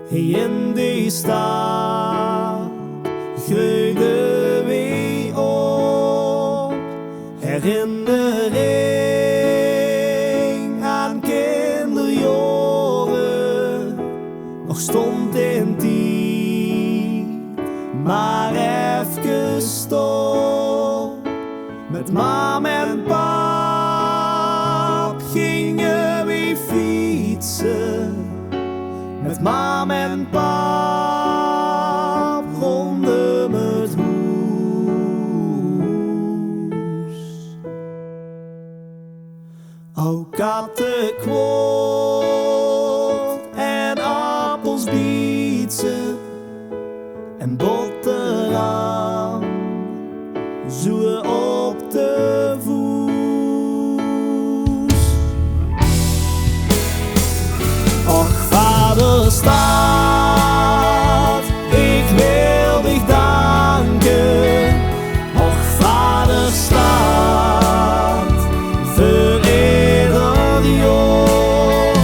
in die stad groeide wie op. Herinnering aan kinderjaren, nog stond in die, maar even stop. Met mam en pap gingen we fietsen. Met mam en pap rondom het huis. Ook kattenkwoord en appels bieten en boterham, zo op de voet. Och vader staat, ik wil dich danken. Och vader staat, voor ieder jaar.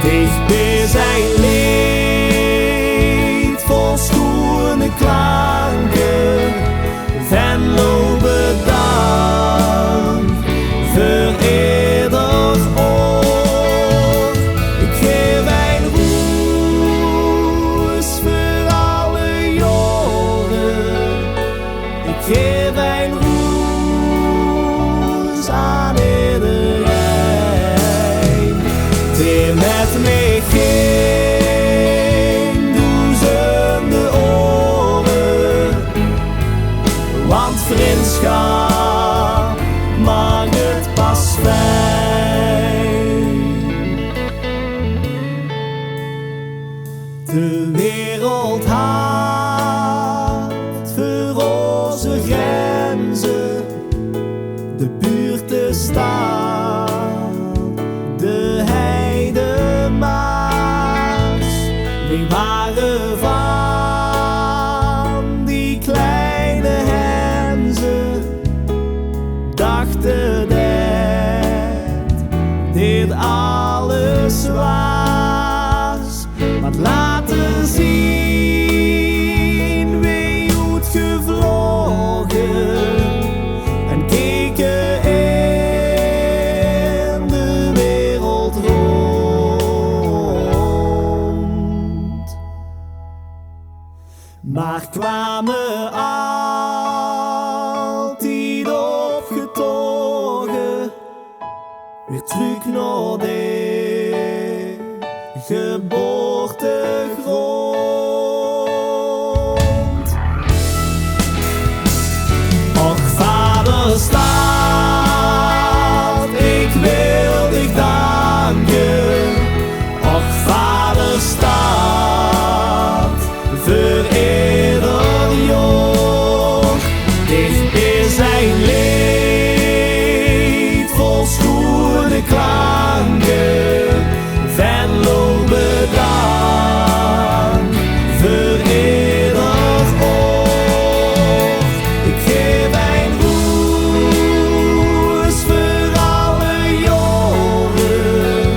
Dicht bij zijn lied, vol schoene klanken. Venlo bedankt, voor ieder oor. Ik geef een roes voor alle jaren. Ik geef een roes aan iedereen die met me ging, duizenden oren. Want vriendschap maakt het pas fijn. De wereld had voor onze grenzen, de buurt, de stad, de heide, Maas. We waren van die kleine henzen, dachten dat dit alles was. Wat laten zien, wie goed gevlogen en keken in de wereld rond. Maar kwamen altijd opgetogen weer terug naar de geboortegrond. Och vader staat, ik wil dich danken. Och vader staat, voor ieder jaar. Dicht bij zijn lied, vol schoene klanken. Venlo bedankt, voor ieder oor. Ik geef een roes voor alle jaren.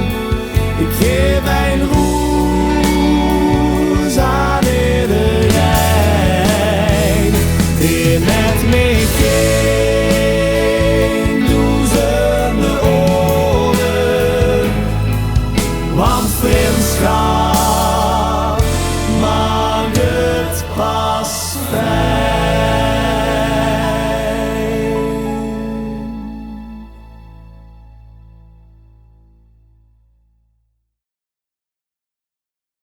Ik geef een roes aan iedereen die met me ging, duizenden oren. Want vriendschap maakt het pas fijn.